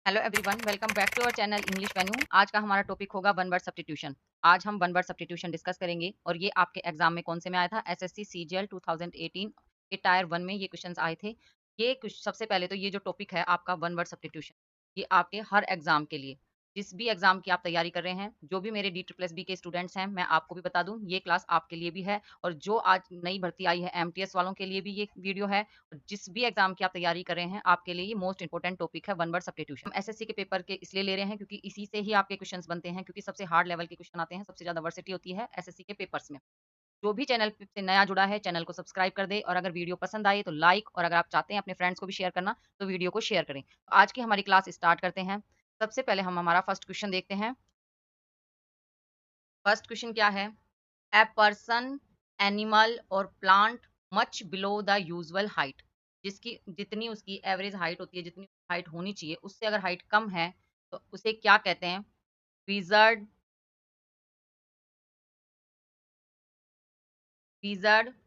Hello everyone, welcome back to our channel English venue. आज का हमारा टॉपिक होगा वन वर्ड सब्स्टिट्यूशन। आज हम वन वर्ड सब्स्टिट्यूशन डिस्कस करेंगे और ये आपके एग्जाम में कौन से में आया था? एसएससी सीजीएल 2018 के टायर 1 में ये क्वेश्चंस आए थे। ये कुछ सबसे पहले तो ये जो टॉपिक है आपका वन वर्ड सब्स्टिट्यूशन, ये आपके हर एग्जाम के लिए, जिस भी एग्जाम की आप तैयारी कर रहे हैं, जो भी मेरे D+B के स्टूडेंट्स हैं, मैं आपको भी बता दूं ये क्लास आपके लिए भी है। और जो आज नई भर्ती आई है एमटीएस वालों के लिए भी ये वीडियो है। जिस भी एग्जाम की आप तैयारी कर रहे हैं आपके लिए ये मोस्ट इंपोर्टेंट टॉपिक है वन वर्ड सब्स्टिट्यूशन। हम एसएससी के पेपर के इसलिए ले रहे हैं क्योंकि इसी से ही आपके क्वेश्चंस बनते हैं, क्योंकि सबसे हार्ड लेवल के क्वेश्चन आते हैं, सबसे ज्यादा वर्सिटी होती है एसएससी के पेपर्स में। जो भी चैनल से नया जुड़ा है चैनल को सब्सक्राइब कर दे, और अगर वीडियो पसंद आए तो लाइक, और अगर आप चाहते हैं अपने फ्रेंड्स को भी शेयर करना तो वीडियो को शेयर करें। तो आज की हमारी क्लास स्टार्ट करते हैं। सबसे पहले हम हमारा फर्स्ट क्वेश्चन देखते हैं। फर्स्ट क्वेश्चन क्या है? ए पर्सन, एनिमल और plant much below the usual height, जिसकी जितनी उसकी एवरेज हाइट होती है, जितनी हाइट होनी चाहिए उससे अगर हाइट कम है तो उसे क्या कहते हैं? विजर्ड,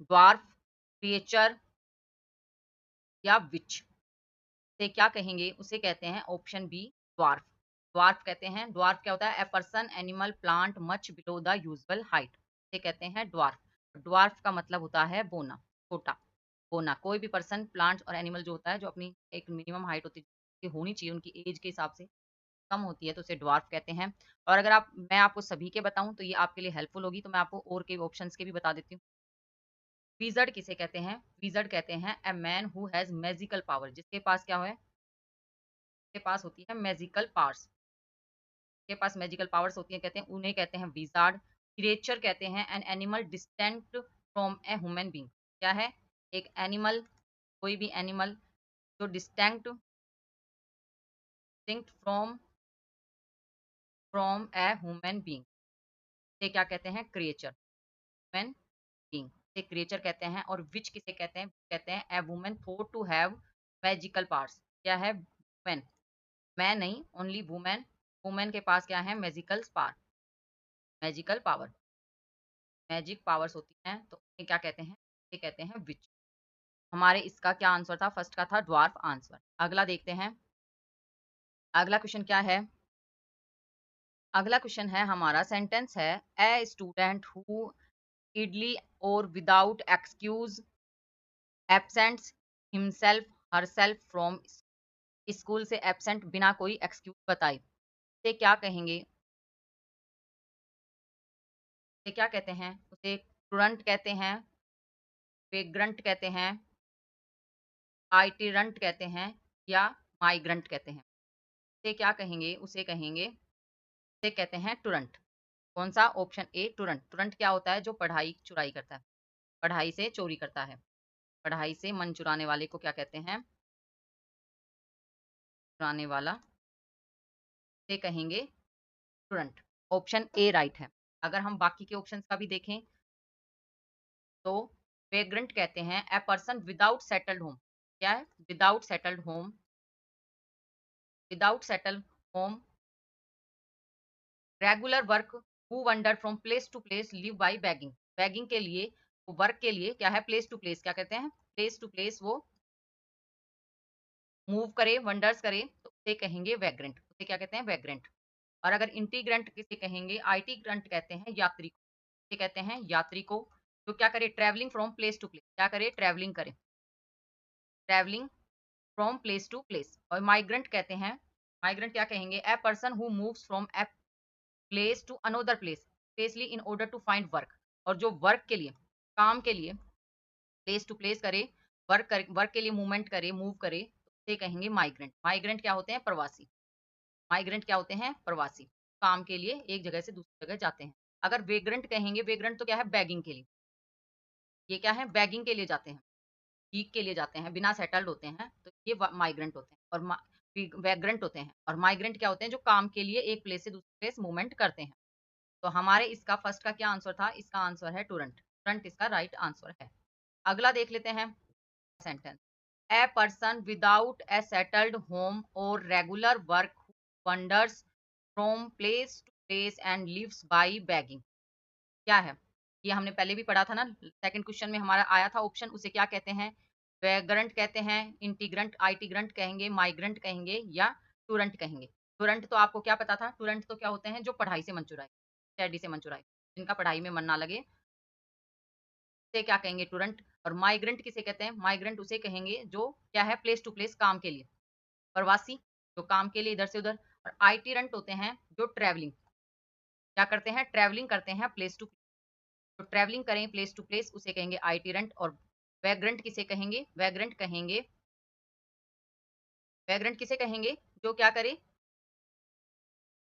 ड्वार्फ, क्रिएचर या विच? से क्या कहेंगे? उसे कहते हैं ऑप्शन बी, ड्वार्फ। ड्वार्फ कहते हैं। ड्वार्फ क्या होता है? A person, animal, plant much below the usual height, से कहते हैं ड्वार्फ। ड्वार्फ का मतलब होता है बोना, छोटा। बोना, कोई भी पर्सन, प्लांट और एनिमल जो होता है, जो अपनी एक मिनिमम हाइट होती है होनी चाहिए उनकी एज के हिसाब से, कम होती है तो उसे ड्वार्फ कहते हैं। और अगर मैं आपको सभी के बताऊं तो ये आपके लिए हेल्पफुल होगी, तो मैं आपको और के ऑप्शंस के भी बता देती हूँ। विजर्ड किसे कहते हैं? विजर्ड कहते हैं a man who has magical power, जिसके पास क्या है? के पास होती है मैजिकल पावर्स, के पास मैजिकल पावर्स होती है, कहते हैं उन्हें कहते हैं विजार्ड। क्रिएचर कहते हैं an animal distant from a human being. क्या है? एक एनिमल, कोई भी एनिमल जो distant distinct from from a human being, से क्या कहते हैं? क्रिएचर। ह्यूमन बीइंग से क्रिएचर कहते हैं। और विच किसे कहते हैं? कहते हैं a woman thought to have magical powers. क्या है? वुमेन, मैं नहीं, ओनली वुमेन। वुमेन के पास क्या है? Magical power, magical power, magic powers होती हैं, तो इन्हें क्या कहते हैं? ये कहते हैं विच। हमारे इसका क्या आंसर था? फर्स्ट का था ड्वार्फ आंसर। अगला देखते हैं। अगला क्वेश्चन क्या है? अगला क्वेश्चन है हमारा, सेंटेंस है ए स्टूडेंट हु इडली और without excuse absents himself herself from school, से एब्सेंट बिना कोई एक्सक्यूज बताए, से क्या कहेंगे? से क्या कहते हैं? उसे टुरंट कहते हैं, वेग्रंट कहते हैं, आइटिरंट कहते हैं, या माइग्रेंट कहते हैं? से क्या कहेंगे? उसे कहेंगे, से कहते हैं टुरंट। कौन सा? Option A, टुरंट। टुरंट क्या होता है? जो पढ़ाई चुराई करता है, पढ़ाई से चोरी करता है, पढ़ाई से मन चुराने वाले को क्या कहते हैं? चुराने वाला, से कहेंगे टुरंट। ऑप्शन ए राइट है। अगर हम बाकी के ऑप्शंस का भी देखें तो वेग्रेंट कहते हैं a person without settled home. क्या है? Without settled home, without settled home, regular work, who wander from place to place, live by begging. Begging के लिए, वर्क के लिए क्या है? प्लेस टू प्लेस, क्या कहते हैं? प्लेस टू प्लेस वो मूव करे, वंडर्स करे, तो उसे कहेंगे वैग्रेंट। उसे क्या कहते हैं? वैग्रेंट। और अगर इंटीग्रेंट किसे कहेंगे? आईटी ग्रंट कहते हैं यात्री को। इसे कहते हैं यात्री को, जो क्या करे? Travelling from place to place, क्या करे? ट्रैवलिंग करे, travelling from place to place. और माइग्रेंट कहते हैं, माइग्रेंट क्या कहेंगे? A person who moves from a place to another place especially in order to find work. और जो वर्क के लिए, काम के लिए प्लेस टू प्लेस करे, वर्क के लिए मूवमेंट करे, मूव करे, तो उसे कहेंगे माइग्रेंट। माइग्रेंट क्या होते हैं? प्रवासी। माइग्रेंट क्या होते हैं? प्रवासी, काम के लिए एक जगह से दूसरी जगह जाते हैं। अगर वेग्रेंट कहेंगे, वेग्रेंट तो क्या है? बैगिंग के लिए, ये क्या है? बैगिंग के लिए जाते हैं, भीख के लिए जाते हैं, बिना सेटल्ड होते हैं, तो ये माइग्रेंट होते हैं। और वैग्रेंट होते हैं। और माइग्रेंट क्या होते हैं? जो काम के लिए एक प्लेस से दूसरे प्लेस मूवमेंट करते हैं। तो हमारे इसका फर्स्ट का क्या आंसर था? इसका आंसर है टुरंट। टुरंट इसका राइट आंसर है। अगला देख लेते हैं sentence. A person without a settled home और regular work wanders from place to place and lives by begging. क्या है? ये हमने पहले भी पढ़ा था ना, सेकंड क्वेश्चन में हमारा आया था ऑप्शन। उसे क्या कहते हैं? वैग्रेंट कहते हैं, इंटीग्रेंट, आईटीग्रेंट कहेंगे, माइग्रेंट कहेंगे, या स्टूडेंट कहेंगे। स्टूडेंट तो आपको क्या पता था? स्टूडेंट तो क्या होते हैं? जो पढ़ाई से मन चुराए, स्टडी से मन चुराए, जिनका पढ़ाई में मन ना लगे, उसे क्या कहेंगे? स्टूडेंट। और माइग्रेंट किसे कहते हैं? माइग्रेंट उसे कहेंगे जो क्या है? प्लेस टू प्लेस, काम के लिए, प्रवासी, जो काम के लिए इधर से उधर। और आइटिरेंट होते हैं जो ट्रैवलिंग, क्या करते हैं? ट्रैवलिंग करते हैं प्लेस टू, तो ट्रैवलिंग करें प्लेस टू प्लेस, उसे कहेंगे आइटिरेंट। और वैग्रेंट किसे कहेंगे? वैग्रेंट कहेंगे, वैग्रेंट किसे कहेंगे? जो क्या करे?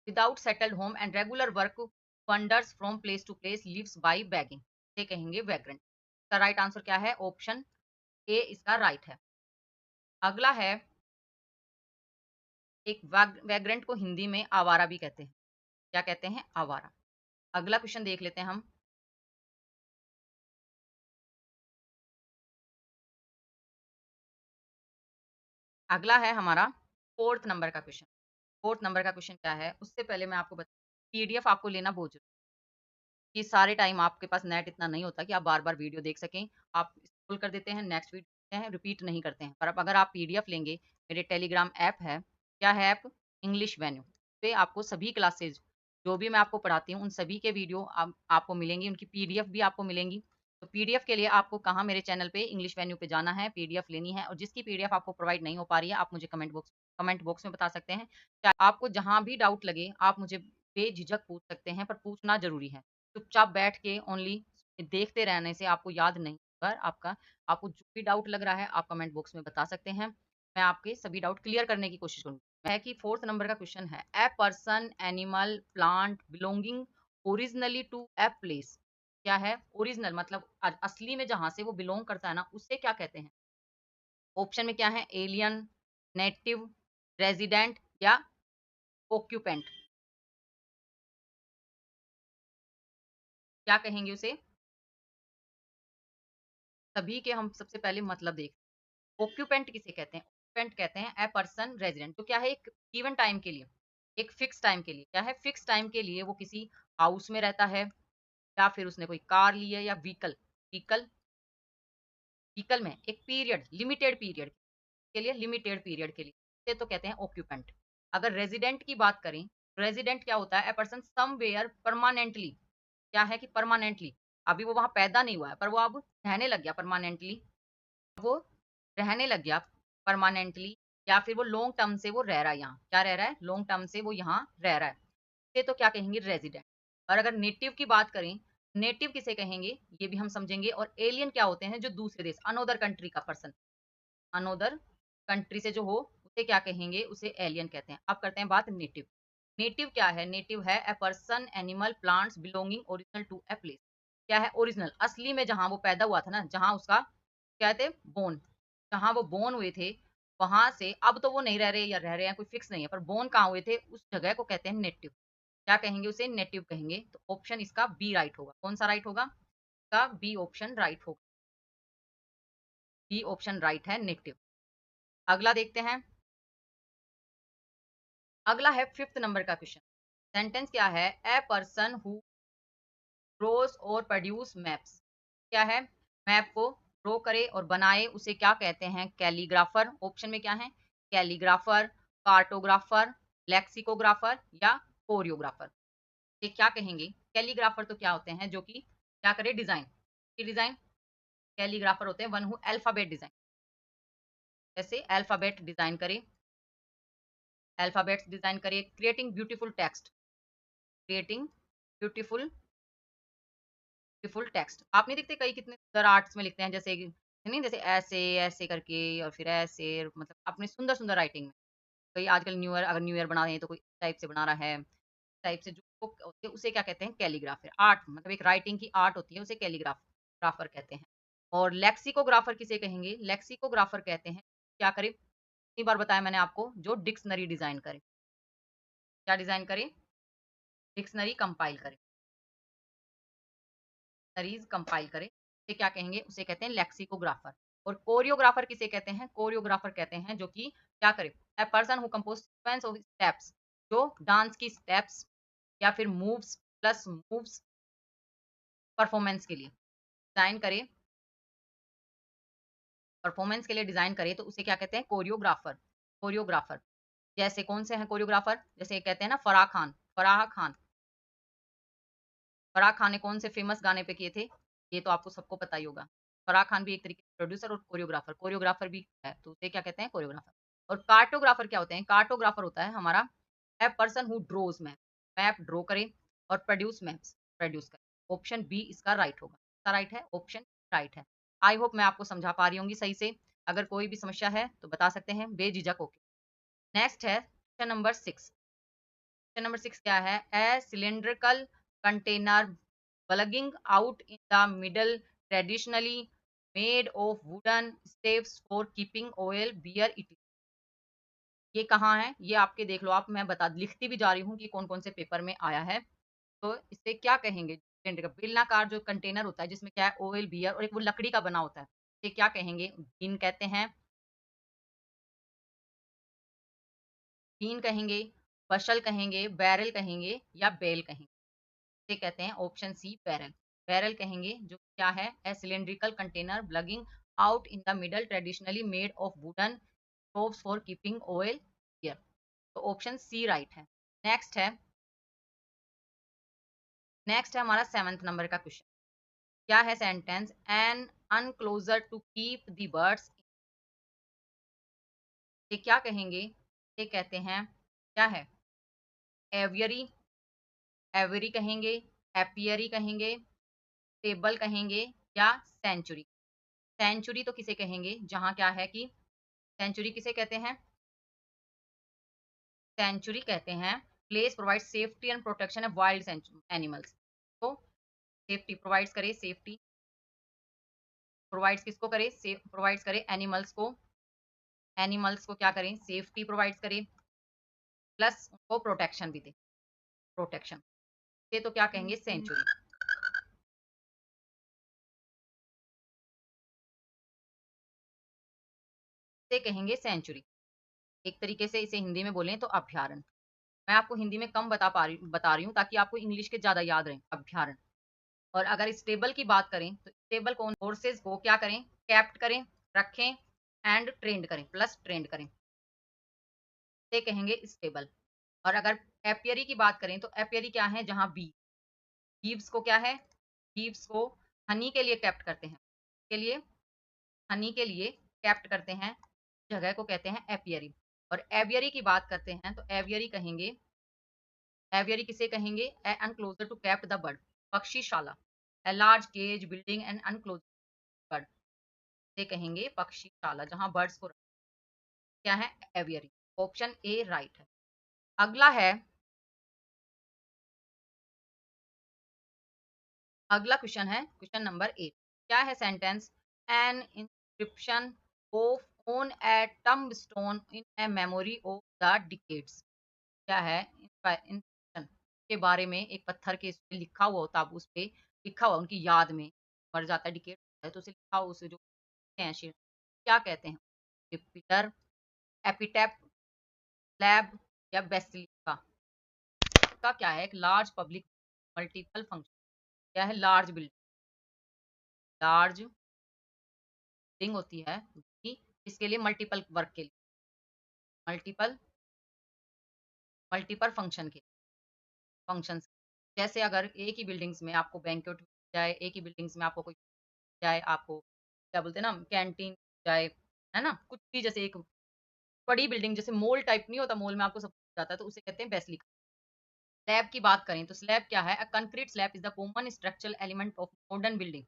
Without settled home and regular work, wanders from place to place, lives by begging, ये कहेंगे वैग्रेंट। इसका राइट आंसर क्या है? ऑप्शन ए इसका राइट है। अगला है, एक वैग्रेंट को हिंदी में आवारा भी कहते हैं। क्या कहते हैं? आवारा। अगला क्वेश्चन देख लेते हैं हम। अगला है हमारा फोर्थ नंबर का क्वेश्चन। फोर्थ नंबर का क्वेश्चन क्या है? उससे पहले मैं आपको बता, पीडीएफ आपको लेना बहुत जरूरी है। कि सारे टाइम आपके पास नेट इतना नहीं होता कि आप बार बार वीडियो देख सकें। आप स्क्रॉल कर देते हैं, नेक्स्ट वीडियो देखते हैं, रिपीट नहीं करते हैं। पर अब अगर आप पीडीएफ लेंगे, मेरे टेलीग्राम ऐप है, क्या है ऐप? इंग्लिश वेन्यू पे आपको सभी क्लासेज जो भी मैं आपको पढ़ाती हूँ, उन सभी के वीडियो आपको मिलेंगी, उनकी पीडीएफ भी आपको मिलेंगी। तो पीडीएफ के लिए आपको कहाँ? मेरे चैनल पे इंग्लिश वेन्यू पे जाना है, पीडीएफ लेनी है। और जिसकी पीडीएफ आपको प्रोवाइड नहीं हो पा रही है, आप मुझे कमेंट बॉक्स में बता सकते हैं। चाहे आपको जहाँ भी डाउट लगे, आप मुझे बेझिझक पूछ सकते हैं, पर पूछना जरूरी है। चुपचाप बैठ के ओनली देखते रहने से आपको याद नहीं होगा। आपको जो भी डाउट लग रहा है, आप कमेंट बॉक्स में बता सकते हैं। मैं आपके सभी डाउट क्लियर करने की कोशिश करूंगी। है कि फोर्थ नंबर का क्वेश्चन है, a person, animal, plant belonging originally to a place. क्या है? ओरिजिनल मतलब असली में जहां से वो बिलोंग करता है ना, उससे क्या कहते हैं? ऑप्शन में क्या है? एलियन, नेटिव, रेजिडेंट या ओक्यूपेंट। क्या कहेंगे उसे? सभी के हम सबसे पहले मतलब देख, ऑक्यूपेंट किसे कहते हैं? ऑक्यूपेंट कहते हैं ए पर्सन रेजिडेंट, तो क्या है? एक गिवन टाइम के लिए, एक फिक्स टाइम के लिए, क्या है? फिक्स टाइम के लिए वो किसी हाउस में रहता है, या फिर उसने कोई कार ली है, या व्हीकल व्हीकल में एक पीरियड, लिमिटेड पीरियड के लिए, लिमिटेड पीरियड के लिए, ये तो कहते हैं ऑक्यूपेंट। अगर रेजिडेंट की बात करें, रेजिडेंट क्या होता है? ए पर्सन समवेयर परमानेंटली, क्या है कि परमानेंटली, अभी वो वहां पैदा नहीं हुआ है, पर वो अब रहने लग गया परमानेंटली, वो रहने लग गया परमानेंटली, या फिर वो लॉन्ग टर्म से वो रह रहा है यहाँ, क्या रह रहा है? लॉन्ग टर्म से वो यहाँ रह रहा है, ये तो क्या कहेंगे? रेजिडेंट। और अगर नेटिव की बात करें, नेटिव किसे कहेंगे ये भी हम समझेंगे। और एलियन क्या होते हैं? जो दूसरे देश, अनोदर कंट्री का पर्सन, अनोदर कंट्री से जो हो, उसे क्या कहेंगे? उसे एलियन कहते हैं। अब करते हैं बात नेटिव। नेटिव क्या है? नेटिव है a person, animal, plants belonging original to a place. क्या है? ओरिजिनल, असली में जहां वो पैदा हुआ था ना, जहां उसका कहते बोन, जहां वो बोन हुए थे, वहां से अब तो वो नहीं रह रहे या रह रहे हैं, कोई फिक्स नहीं है, पर बोन कहाँ हुए थे, उस जगह को कहते हैं नेटिव। क्या कहेंगे उसे? नेटिव कहेंगे। तो ऑप्शन इसका बी राइट होगा। कौन सा राइट होगा? इसका बी ऑप्शन राइट होगा। बी ऑप्शन राइट है, नेटिव। अगला देखते हैं। अगला है फिफ्थ नंबर का क्वेश्चन। सेंटेंस क्या है? ए पर्सन हु ड्रॉज और प्रोड्यूस मैप्स। क्या है? मैप को ड्रॉ करे और बनाए, उसे क्या कहते हैं? कैलीग्राफर। ऑप्शन में क्या है? कैलीग्राफर, कार्टोग्राफर, लेक्सिकोग्राफर या कोरियोग्राफर। ये क्या कहेंगे? कैलीग्राफर तो क्या होते हैं? जो कि क्या करे? डिजाइन की डिजाइन। कैलीग्राफर होते हैं वन हु अल्फाबेट डिजाइन, जैसे अल्फाबेट डिजाइन करे, अल्फाबेट्स डिजाइन करे, creating beautiful text, creating beautiful beautiful text. आप नहीं देखते कई कितने सुंदर आर्ट्स में लिखते हैं, जैसे नहीं, जैसे ऐसे ऐसे करके, और फिर ऐसे, मतलब अपने सुंदर सुंदर राइटिंग में। कई आजकल न्यू ईयर, अगर न्यू ईयर बना रहे हैं तो कोई टाइप से बना रहा है, टाइप से जो होते हैं, उसे क्या कहते हैं? कैलीग्राफर। आर्ट मतलब एक राइटिंग की आर्ट होती है, उसे कैलीग्राफर कहते हैं। और लेक्सिकोग्राफर किसे कहेंगे? लेक्सिकोग्राफर कहते हैं, क्या करे? कई बार बताया मैंने आपको, जो डिक्शनरी डिजाइन करे। क्या डिजाइन करे? डिक्शनरी कंपाइल करे, डिक्शनरीज कंपाइल करे, उसे क्या कहेंगे? उसे कहते हैं लेक्सिकोग्राफर। और कोरियोग्राफर किसे कहते हैं? कोरियोग्राफर कहते हैं जो कि क्या करे? ए person who compose sequence of steps, जो डांस की स्टेप्स या फिर मूव्स प्लस मूव्स परफॉर्मेंस के लिए डिजाइन करे, परफॉर्मेंस के लिए डिजाइन करे, तो उसे क्या कहते हैं? कोरियोग्राफर। कोरियोग्राफर। जैसे कौन से हैं कोरियोग्राफर, जैसे कहते हैं ना फराह खान, फराह खान, फराह खान ने कौन से फेमस गाने पे किए थे, ये तो आपको सबको पता ही होगा। फराह खान भी एक तरीके से प्रोड्यूसर और कोरियोग्राफर, कोरियोग्राफर भी है, तो उसे क्या कहते हैं कोरियोग्राफर। और कार्टोग्राफर क्या होते हैं, कार्टोग्राफर होता है हमारा a person who draws map, map draw करे और प्रोड्यूस मैप्स, प्रोड्यूस करे। ऑप्शन बी इसका राइट होगा, इसका राइट है, ऑप्शन राइट है। आई होप मैं आपको समझा पा रही होंगी सही से। अगर कोई भी समस्या है तो बता सकते हैं बेझिझक होके। नेक्स्ट है क्वेश्चन नंबर 6। क्वेश्चन नंबर 6 क्या है, a cylindrical container plugging out in the middle traditionally made of wooden staves for keeping oil beer it। ये कहाँ है, ये आपके देख लो आप, मैं बता लिखती भी जा रही हूँ कि कौन कौन से पेपर में आया है। तो इसे क्या कहेंगे, बेलनाकार जो कंटेनर होता है जिसमें क्या है ऑयल बियर और एक वो लकड़ी का बना होता है, ये क्या कहेंगे, बीन कहते हैं, बीन कहेंगे, बशल कहेंगे, बैरल कहेंगे या बेल कहेंगे। इसे कहते हैं ऑप्शन सी बैरल, बैरल कहेंगे, जो क्या है a cylindrical container bulging out in the middle traditionally made of wooden staves for keeping oil here. तो ऑप्शन सी राइट है। नेक्स्ट है, नेक्स्ट है हमारा 7th नंबर का क्वेश्चन। क्या है sentence, an enclosure to keep the birds, ये क्या कहेंगे, ये कहते हैं क्या है, एवियरी, एवरी कहेंगे, एपियरी कहेंगे, टेबल कहेंगे या सेंचुरी। सेंचुरी तो किसे कहेंगे जहां क्या है कि, सेंचुरी किसे कहते हैं, सेंचुरी कहते हैं place provide safety and protection of wild animals. तो सेफ्टी प्रोवाइड्स करे, सेफ्टी प्रोवाइड्स किसको करे, सेफ प्रोवाइड्स करे एनिमल्स को, एनिमल्स को क्या करें सेफ्टी प्रोवाइड्स करे, प्लस उनको प्रोटेक्शन भी दे, प्रोटेक्शन से तो क्या कहेंगे सेंचुरी। से कहेंगे सेंचुरी। एक तरीके से इसे हिंदी में बोलें तो अभ्यारण्य। मैं आपको हिंदी में कम बता रही हूँ ताकि आपको इंग्लिश के ज्यादा याद रहे, अभ्यारण्य। और अगर स्टेबल की बात करें तो स्टेबल कौन, फोर्सेज को क्या करें, कैप्ट करें, रखें एंड ट्रेंड करें, प्लस ट्रेंड करें, से कहेंगे स्टेबल। और अगर एपियरी की बात करें तो एपियरी क्या है, जहां बी, हीव्स को क्या है, हीव्स को हनी के लिए कैप्ट करते हैं, के लिए हनी के लिए कैप्ट करते हैं, जगह को कहते हैं एपियरी। और एवियरी की बात करते हैं तो एवियरी कहेंगे, एवियरी किसे कहेंगे, a enclosure to kept the bird, पक्षीशाला, a large cage building and enclose bird, से कहेंगे पक्षीशाला जहां बर्ड्स को, क्या है एवियरी। ऑप्शन ए राइट है। अगला है, अगला क्वेश्चन है क्वेश्चन नंबर 8। क्या है sentence, N inscription of on A tomb stone in a memory of the decades. क्या है, इंस्क्रिप्शन के बारे में, एक पत्थर के इस पे लिखा हुआ होता है, उस पे लिखा हुआ उनकी याद में, मर जाता है डिकेड है तो उसे लिखा हुआ, उसे जो हैं शेर, क्या कहते हैं, पिलर, एपिटैप, स्लैब या बेसिलिका। का क्या है, एक लार्ज पब्लिक मल्टीपल फंक्शन, क्या है लार्ज बिल्डिंग, लार्ज बिल्डिंग होती है कि इसके लिए मल्टीपल वर्क के लिए, मल्टीपल, मल्टीपल फंक्शन के फंक्शंस। जैसे अगर एक ही बिल्डिंग्स में आपको बैंक्वेट जाए, एक ही बिल्डिंग्स में आपको कोई जाए, आपको क्या बोलते हैं ना कैंटीन जाए, है ना, कुछ भी जैसे एक बड़ी बिल्डिंग जैसे मॉल टाइप नहीं होता, मॉल में आपको सब कुछ जाता है तो उसे कहते हैं बेसिलिका। स्लैब की बात करें तो स्लैब क्या है, अ concrete slab is the common structural element of modern building.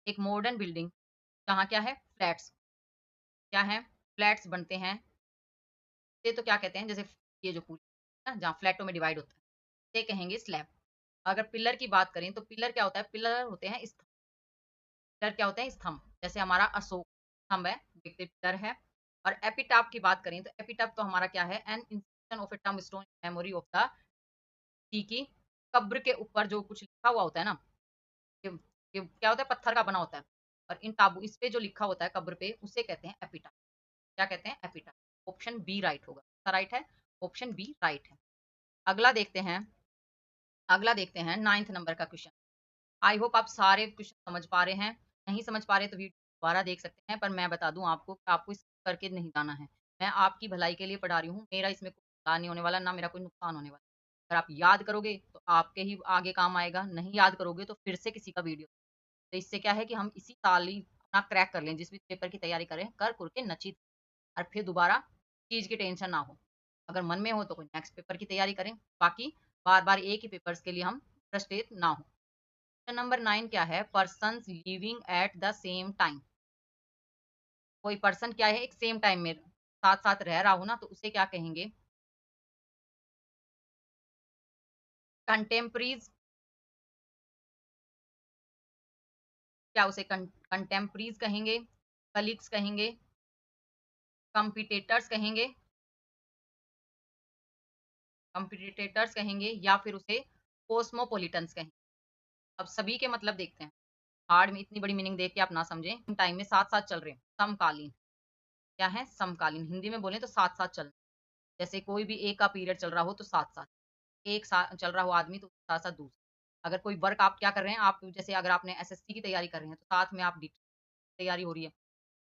एक मॉडर्न बिल्डिंग जहाँ क्या है फ्लैट्स, क्या है फ्लैट्स बनते हैं, ये तो क्या कहते हैं जैसे ये जो पूरी ना जहाँ फ्लैटों में डिवाइड होता है, ये कहेंगे स्लैब। अगर पिलर की बात करें तो पिलर क्या होता है, पिलर होते हैं स्तंभ, पिलर क्या होते हैं स्तंभ, जैसे हमारा अशोक स्तंभ है, पिलर है। और एपिटाप की बात करें तो एपिटाप तो हमारा क्या है, N inscription of A tomb stone memory of the, की कब्र के ऊपर जो कुछ लिखा हुआ होता है ना, ये, ये क्या होता है पत्थर का बना होता है, और इन ताबू इस पे जो लिखा होता है कब्र पे उसे कहते हैं एपिटाप। क्या कहते हैं एपिटाप। ऑप्शन बी राइट होगा, राइट है, ऑप्शन बी राइट है। अगला देखते हैं, अगला देखते हैं 9th नंबर का क्वेश्चन। आई होप आप सारे क्वेश्चन समझ पा रहे हैं, नहीं समझ पा रहे तो वीडियो दोबारा देख सकते हैं, पर मैं बता दूं आपको कि आपको इस करके नहीं जाना है, मैं आपकी भलाई के लिए पढ़ा रही हूँ, मेरा इसमें नुकसान नहीं होने वाला, ना मेरा कोई नुकसान होने वाला। अगर आप याद करोगे तो आपके ही आगे काम आएगा, नहीं याद करोगे तो फिर से किसी का वीडियो। तो इससे क्या है कि हम इसी साल ही अपना क्रैक कर लें, जिस भी पेपर की तैयारी करें, कर कुर के नचित, और फिर दोबारा चीज़ की टेंशन ना हो। अगर मन में हो तो कोई नेक्स्ट पेपर की तैयारी करें, बाकी बार-बार एक ही पेपर्स के लिए हम फ्रस्ट्रेट ना हो। क्वेश्चन नंबर 9 क्या है? Persons living at the same time. कोई पर्सन क्या है, एक सेम टाइम में साथ-साथ रह रहा हो ना, तो उसे क्या कहेंगे? कंटेम्परीज़, क्या उसे कंटेम्परीज़ कहेंगे, कलीग्स कहेंगे, कॉम्पिटिटर्स कहेंगे, या फिर उसे कॉस्मोपॉलिटन्स कहेंगे। अब सभी के मतलब देखते हैं। हार्ड में इतनी बड़ी मीनिंग देख के आप ना समझें, टाइम में साथ-साथ चल रहे हैं, समकालीन। क्या है? समकालीन। हिंदी में बोलें तो साथ-साथ चल, जैसे कोई भी एक का पीरियड चल रहा हो तो साथ-साथ, एक साथ चल रहा हो आदमी तो साथ-साथ दूसरा। अगर कोई वर्क आप क्या कर रहे हैं, आप जैसे अगर आपने एसएससी की तैयारी कर रहे हैं, तो साथ में आप डी तैयारी हो रही है।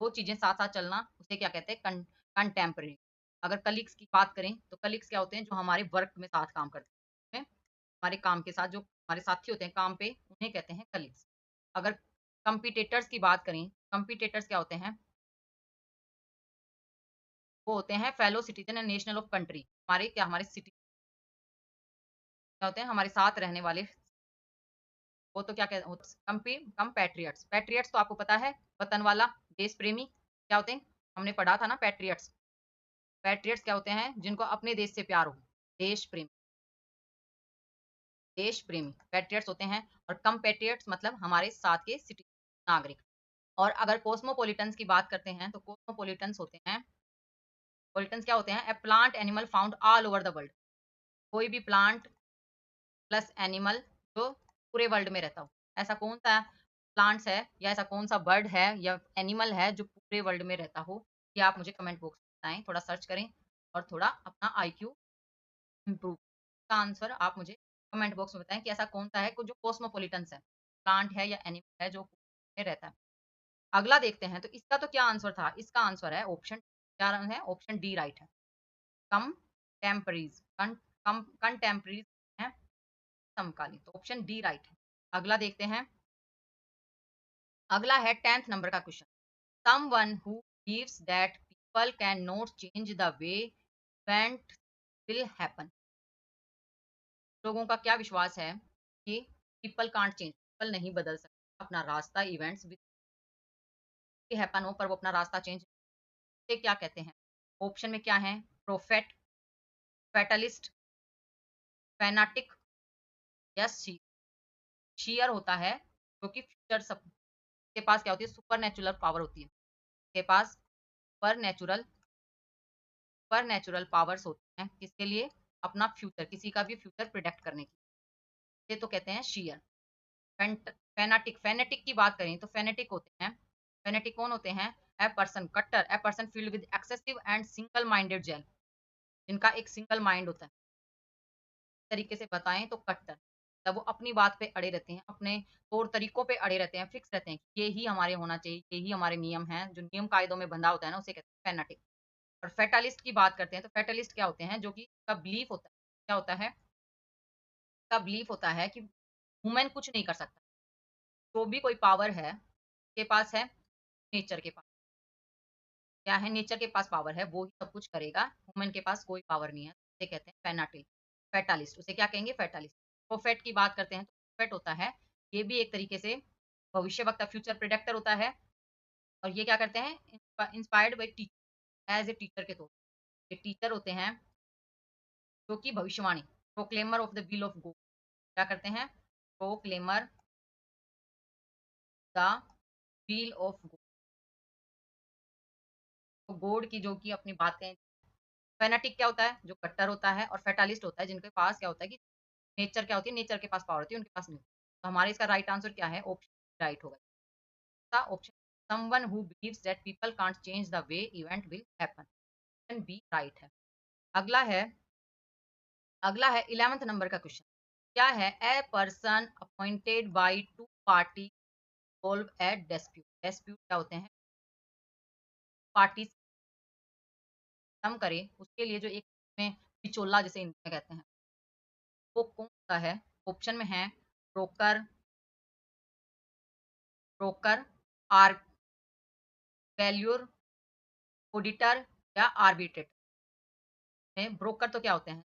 वो चीज़ें साथ-साथ चलना, उसे क्या कहते हैं? कंटेम्परेरी। अगर कलीग्स की बात करें, तो कलीग्स क्या होते हैं? जो हमारे वर्क में साथ काम करते हैं, हमारे काम के साथ जो हमारे साथी होते हैं काम पे, उन्हें कहते हैं कलीग्स। अगर कॉम्पिटिटर्स की बात करें, कॉम्पिटिटर्स क्या होते हैं? वो होते हैं fellow citizen and national of country. हमारे सिटी क्या होते हैं? हमारे साथ रहने वाले, वो तो क्या कह कंपैट्रियट्स। पैट्रियट्स तो आपको पता है, वतन वाला, देश प्रेमी क्या होते हैं? हमने पढ़ा था ना पैट्रियट्स। पैट्रियट्स क्या होते हैं? जिनको अपने देश से प्यार हो, देश प्रेमी, देश प्रेमी पैट्रियट्स होते हैं। और कंपैट्रियट्स मतलब हमारे साथ के सिटी नागरिक। और अगर कॉस्मोपॉलिटन्स की बात करते हैं, तो कॉस्मोपॉलिटन्स होते हैं, पॉलिटन्स क्या होते हैं? A plant animal found all over the world. कोई भी प्लांट प्लस एनिमल जो पूरे वर्ल्ड में रहता हो। ऐसा कौन-सा प्लांट्स है या ऐसा कौन-सा बर्ड है या एनिमल है जो पूरे वर्ल्ड में रहता हो? ये आप मुझे कमेंट बॉक्स में बताएँ, थोड़ा सर्च करें और थोड़ा अपना आईक्यू इम्प्रूव। इसका आंसर आप मुझे कमेंट बॉक्स में बताएँ कि ऐसा कौन-सा है जो कॉस्मोपॉलिटन्स है, प्लांट है या एनिमल है जो में रहता है। अगला देखते हैं, तो इसका तो क्या आंसर था? इसका आंसर है ऑप्शन, क्या है? ऑप्शन डी राइट है। कम टेम्परेरीज़ कंटेम्परेरीज़ हैं समकालीन, तो ऑप्शन डी राइट है। अगला देखते हैं, अगला है 10th नंबर का question. Someone who beliefs that people can not change the way event will happen. लोगों का क्या विश्वास है कि पीपल कांट चेंज, पीपल नहीं बदल सकते अपना रास्ता, इवेंट्स विल हैपन हो पर वो अपना रास्ता चेंज, ये क्या कहते हैं? ऑप्शन में क्या है? प्रोफेट, फैटलिस्ट, फैनाटिक या शियर होता है, जो कि फ्यूचर सब के पास क्या होती है? सुपर नेचुरल पावर होती है। के पास पर नेचुरल पावर्स होते हैं, किसके लिए? अपना फ्यूचर, किसी का भी फ्यूचर प्रिडिक्ट करने के लिए। ये तो कहते हैं शियर। फेनेटिक की बात करें तो फेनेटिक होते हैं, फेनेटिक कौन होते हैं? A person filled with excessive and single minded zeal, जिनका एक सिंगल माइंड होता है। तरीके से बताएं तो कट्टर, तब वो अपनी बात पे अड़े रहते हैं, अपने तौर तरीकों पे अड़े रहते हैं, फिक्स रहते हैं कि ये ही हमारे होना चाहिए, ये ही हमारे नियम हैं, जो नियम कायदों में बंधा होता है ना, उसे कहते हैं फेनेटिक। और फेटालिस्ट की बात करते हैं, तो फेटालिस्ट क्या होते हैं? जो कि का बिलीफ होता है, क्या होता है? का बिलीफ होता है कि ह्यूमन कुछ नहीं कर सकता, जो भी कोई पावर है के पास है, नेचर के पास क्या है? नेचर के पास पावर है, वो ही सब कुछ करेगा, ह्यूमन के पास कोई पावर नहीं है, इसे कहते हैं फैटालिस्ट, उसे क्या कहेंगे? फैटालिस्ट। प्रोफेट की बात करते हैं, तो प्रोफेट होता है, ये भी एक तरीके से भविष्यवक्ता, फ्यूचर प्रेडिक्टर होता है। और ये क्या करते हैं? Inspired by teacher, as a teacher के तौर पे। ये टीचर होते हैं जो कि भविष्यवाणी, proclaimer of the will of God, क्या करते हैं? Proclaimer the wheel of God की, जो कि अपनी बातें। फैनेटिक क्या होता है? जो कट्टर होता है। और फैटालिस्ट होता है जिनके पास क्या होता है कि नेचर क्या होती है? नेचर के पास पावर होती है, उनके पास नहीं। तो हमारे इसका राइट आंसर क्या है? ऑप्शन राइट होगा इसका option, someone who believes that people can't change the way event will happen, option B right है। अगला है, 11th नंबर का क्वेश्चन। क्या है? A person appointed by two party solve a dispute. Dispute क्या होते हैं? पार्टी खत्म करे, उसके लिए जो एक में बिचौला जिसे हिंदी में कहते हैं, वो कौन सा है? ऑप्शन में है ब्रोकर, ब्रोकर, आर वैल्यूर, ऑडिटर या आर्बिट्रेटर। ब्रोकर तो क्या होते हैं?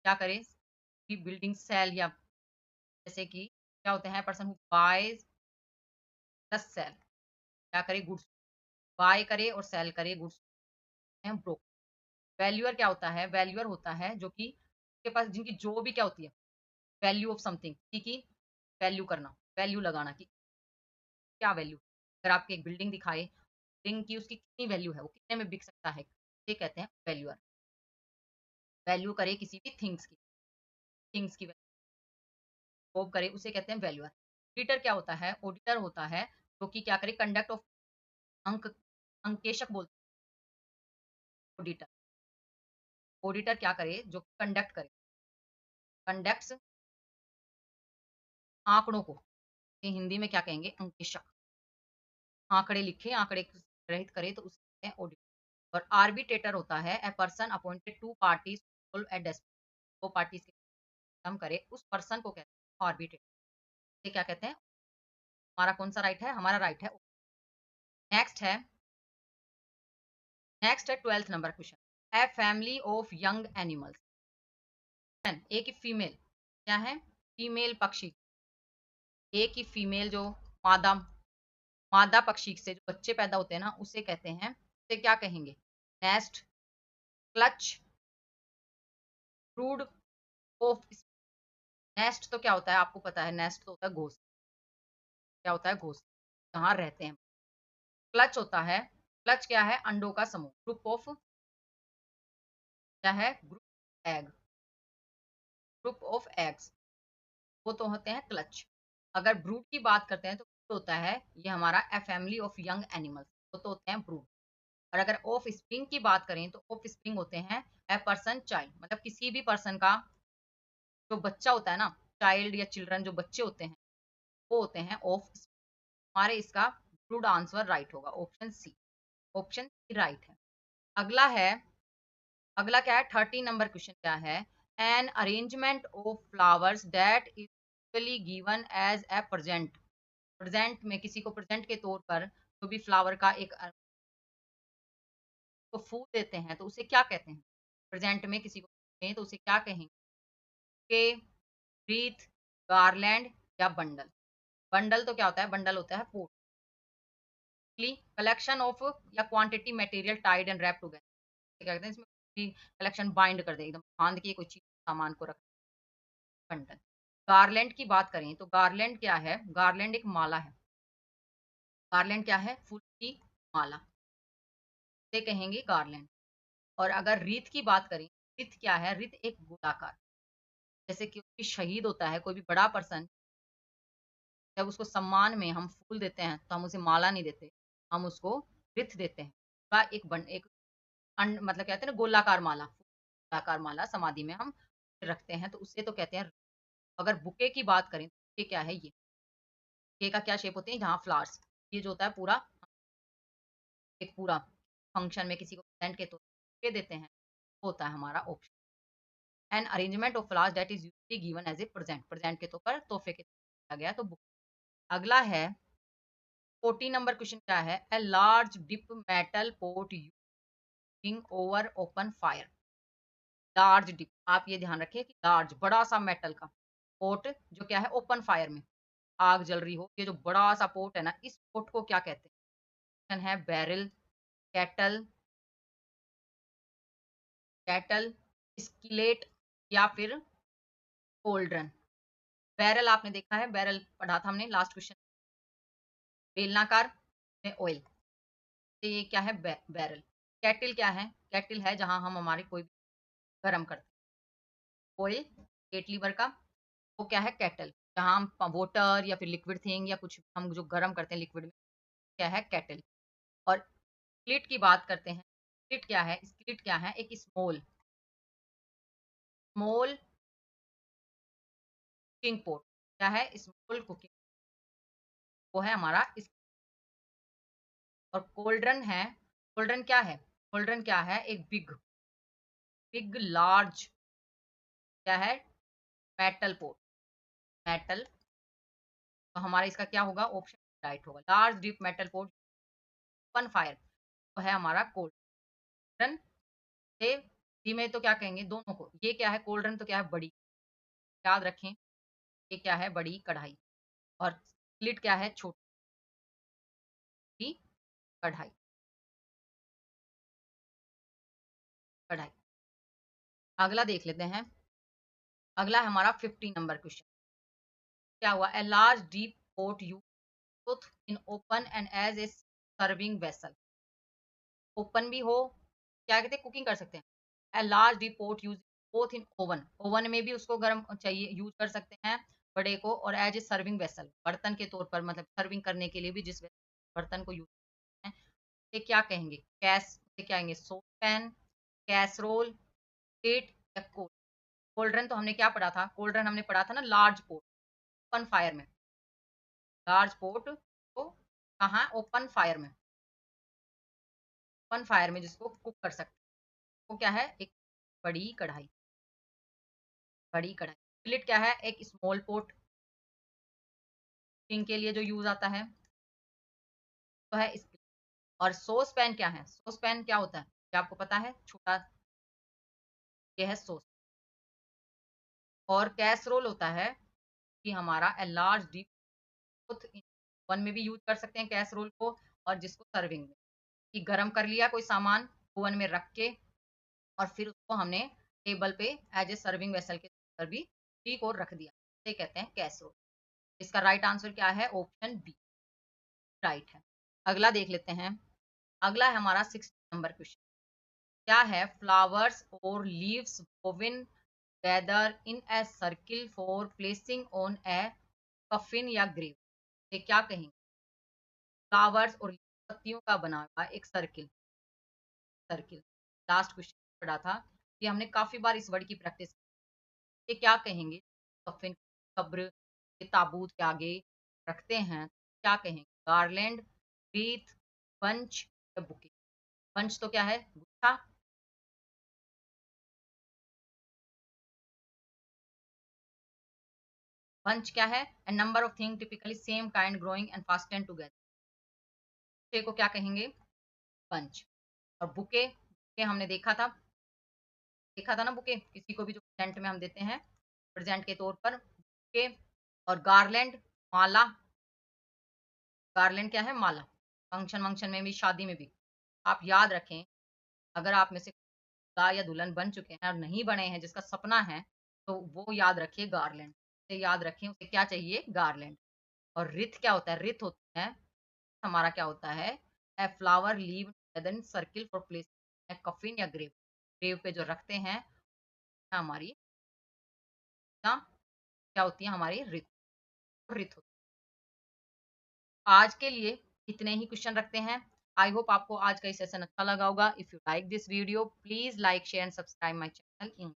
क्या करें कि बिल्डिंग सेल, या जैसे कि क्या होते हैं, person who buys the sale, क्या करे, गुड्स बाय करे और सेल करे गुड्स, हैं ब्रोकर। वैल्यूअर क्या होता है? वैल्यूअर होता है जो कि के पास, जिनकी जो भी क्या होती है, वैल्यू ऑफ समथिंग, किसी की वैल्यू करना, वैल्यू लगाना कि क्या वैल्यू। अगर आपकी एक बिल्डिंग दिखाए, बिल्डिंग की उसकी कितनी वैल्यू है, वो कितने में बिक सकता है, ये कहते हैं वैल्यूअर। वैल्यू करे किसी भी थिंग्स की वैल्यू करे, उसे कहते हैं वैल्यूअर। ऑडिटर क्या होता है? ऑडिटर होता है जो कि क्या करे, कंडक्ट ऑफ अंक, अंकेशक बोलते हैं ऑडिटर। ऑडिटर क्या करे? जो कंडक्ट करे, कंडक्ट्स आंकड़ों को, ये हिंदी में क्या कहेंगे, अंकेशक। आंकड़े लिखे, आंकड़े ग्रहित करे तो उसे कहते हैं ऑडिटर। और आर्बिट्रेटर होता है a person appointed to parties a dispute, दो पार्टीज के खत्म करे, उस पर्सन को कहते हैं आर्बिट्रेटर। ये क्या कहते हैं? हमारा कौन सा राइट है? हमारा राइट है। नेक्स्ट है, नेक्स्ट है 12th number question. A family of young animals, एक ही फीमेल, क्या है, फीमेल पक्षी, एक ही फीमेल जो मादा, मादा पक्षी से जो बच्चे पैदा होते हैं ना, उसे कहते हैं, उसे क्या कहेंगे? Nest, clutch, brood of. Nest तो क्या होता है, आपको पता है, नेस्ट तो होता है घोंसला, क्या होता है, घोंसला, जहाँ रहते हैं। क्लच होता है, क्लच क्या है, अंडों का समूह। ग्रुप ऑफ क्या है, group egg, group of eggs, वो तो होते हैं क्लच। अगर ब्रूड की बात करते हैं तो ब्रूड होता है, ये हमारा a family of young animals, वो तो होते हैं ब्रूड। और अगर ऑफ स्प्रिंग की बात करें तो ऑफ स्प्रिंग होते हैं ए पर्सन चाइल्ड, मतलब किसी भी पर्सन का जो बच्चा होता है ना, चाइल्ड या चिल्ड्रन जो बच्चे होते हैं, वो होते हैं ऑफ। हमारे इसका ब्रूड आंसर राइट होगा, option C, option C right है। अगला है, अगला क्या है, 13 नंबर क्वेश्चन क्या है? An arrangement of flowers that is usually given as a present, present में किसी को प्रेजेंट के तौर पर जो भी फ्लावर का एक को फूल देते हैं तो उसे क्या कहते हैं? प्रेजेंट में किसी को दें तो उसे क्या कहेंगे? के, wreath, गार्लैंड या बंडल। बंडल तो क्या होता है? बंडल होता है पोटली। कलेक्शन ऑफ या quantity material tied and wrap together, क्या कहते हैं, इसमें कलेक्शन बाइंड कर दे, एकदम बांध के कोई चीज सामान को रख, बंडल। गार्लैंड की बात करें तो गार्लैंड क्या है? गार्लैंड एक माला है। गार्लैंड क्या है? फूल की माला, से कहेंगे गार्लैंड। और अगर रीत की बात करें, रीत क्या है? रीत एक गोलाकार, जैसे कि कोई शहीद होता है, कोई भी बड़ा पर्सन, जब उसको सम्मान में हम फूल देते हैं तो हम उसे माला नहीं देते, हम उसको रीत देते हैं। एक मतलब कहते हैं ना गोलाकार माला, गोलाकार माला समाधि में हम रखते हैं, तो उससे तो कहते हैं। अगर बुके की बात करें तो ये क्या है, ये बुके का क्या शेप होती है, जहाँ फ्लावर्स, ये जो होता है पूरा, एक पूरा फंक्शन में किसी को प्रेजेंट के तौर पे देते हैं, वो होता है हमारा option. An arrangement of flowers that is usually given as a present, present के तौर पर तोहफे के दिया गया तो बुक। अगला है 14 नंबर क्वेश्चन क्या है? A large deep metal pot using over open fire. Large deep, आप ये ध्यान रखिए कि लार्ज बड़ा सा मेटल का पोट जो क्या है, ओपन फायर में आग जल रही हो, ये जो बड़ा सा पोट है ना, इस पोट को क्या कहते हैं? ऑप्शन है बैरल, कैटल, कैटल, स्किलेट या फिर कोल्ड्रन। बैरल आपने देखा है, बैरल पढ़ा था हमने लास्ट क्वेश्चन, बेलनाकार में ऑयल, तो ये क्या है, बैरल। कैटल क्या है? कैटल है जहां हम हमारे कोई भी गर्म करते हैं, ऑयल, केटली भर का, वो क्या है, कैटल। जहां हम वाटर या फिर लिक्विड थिंग या कुछ हम जो गर्म करते हैं लिक्विड में, क्या है, कैटल। और स्प्लिट की बात करते हैं, स्प्लिट क्या है? स्प्लिट क्या है? एक स्मॉल, स्मॉल कुकिंग पोट, क्या है, स्मॉल कुकिंग, वो है हमारा और कोल्ड्रन है, कोल्ड्रन क्या है? कोल्ड्रन क्या है? एक बिग, बिग लार्ज क्या है? Metal port, metal. तो हमारा इसका क्या होगा? ऑप्शन राइट होगा। Large deep metal port open fire तो है हमारा कोल्ड रन। ये सी में तो क्या कहेंगे दोनों को? ये क्या है? कोल्ड रन तो क्या है? बड़ी, याद रखें, ये क्या है? बड़ी कढ़ाई। और स्लिट क्या है? छोटी कढ़ाई, कढ़ाई। अगला देख लेते हैं। अगला है हमारा 50 नंबर क्वेश्चन। क्या हुआ? A large deep port you both in open and as a serving vessel। Open भी हो, क्या कहते हैं, कुकिंग कर सकते हैं। A large deep port use both in oven, oven में भी उसको गर्म चाहिए, यूज कर सकते हैं बड़े को, और एज ए सर्विंग वेसल, बर्तन के तौर पर, मतलब सर्विंग करने के लिए भी जिस बर्तन को यूज करते हैं, ये क्या कहेंगे? कैस, ये क्या कहेंगे? सॉस पैन, कैसरोल, प्लेट या कोल्ड। कोल्ड्रन तो हमने क्या पढ़ा था? कोल्ड्रन हमने पढ़ा था ना लार्ज पोर्ट, ओपन फायर में। लार्ज पोर्ट तो कहाँ? ओपन फायर में, ओपन फायर में जिसको कुक कर सकते हैं, वो क्या है? एक बड़ी कढ़ाई, बड़ी कढ़ाई। फिलेट क्या है? एक स्मॉल पोर्ट, कुकिंग के लिए जो यूज आता है तो है स्पिल। और सॉस पैन क्या है? सॉस पैन क्या होता है? क्या आपको पता है? छोटा, ये है सॉस। और कैसरोल होता है कि हमारा ए लार्ज डीप, वन में भी यूज कर सकते हैं कैसरोल को, और जिसको सर्विंग में, कि गरम कर लिया कोई सामान ओवन में रख के, और फिर उसको हमने टेबल पे एज ए सर्विंग वेसल के पर भी ठीक और रख दिया, इसे कहते हैं कैसरोल। इसका राइट आंसर क्या है? ऑप्शन बी राइट है। अगला देख लेते हैं। अगला है हमारा 6 नंबर क्वेश्चन। क्या है? फ्लावर्स और leaves woven together in a circle for placing on a coffin या ग्रेव। ये क्या कहेंगे? फ्लावर्स और पत्तियों का बना हुआ एक सर्किल, सर्किल। लास्ट क्वेश्चन पढ़ा था, ये हमने काफी बार इस वर्ड की प्रैक्टिस। ये क्या कहेंगे? कफिन, कब्र के ताबूत के आगे रखते हैं, क्या कहेंगे? गार्लैंड, रीथ, बंच या बुके। बंच तो क्या है? गुच्छा। बंच क्या है? a number of things typically same kind growing and fastened together। Bouquet को क्या कहेंगे? बंच। और बुके, बुके हमने देखा था ना, बुके किसी को भी जो प्रेजेंट में हम देते हैं, प्रेजेंट के तौर पर बुके। और गार्लैंड, माला, गार्लैंड क्या है? माला। फंक्शन वंक्शन में भी, शादी में भी। आप याद रखें, अगर आप में से दूल्हा या दुल्हन बन चुके हैं और नहीं बने हैं, जिसका सपना है, तो वो याद रखिए गार्लैंड, उसे याद रखें, उसे क्या चाहिए? गार्लैंड। और रिथ क्या होता है? रिथ होता है हमारा, क्या होता है? A flower leave together circle for place a coffin या ग्रेव। ग्रेव पे जो रखते हैं हमारी, ना, क्या होती है? हमारी रिथ, रिथ होती है। आज के लिए इतने ही क्वेश्चन रखते हैं। आई होप आपको आज का ये सेशन अच्छा लगा होगा। If you like this video please like share and subscribe my channel in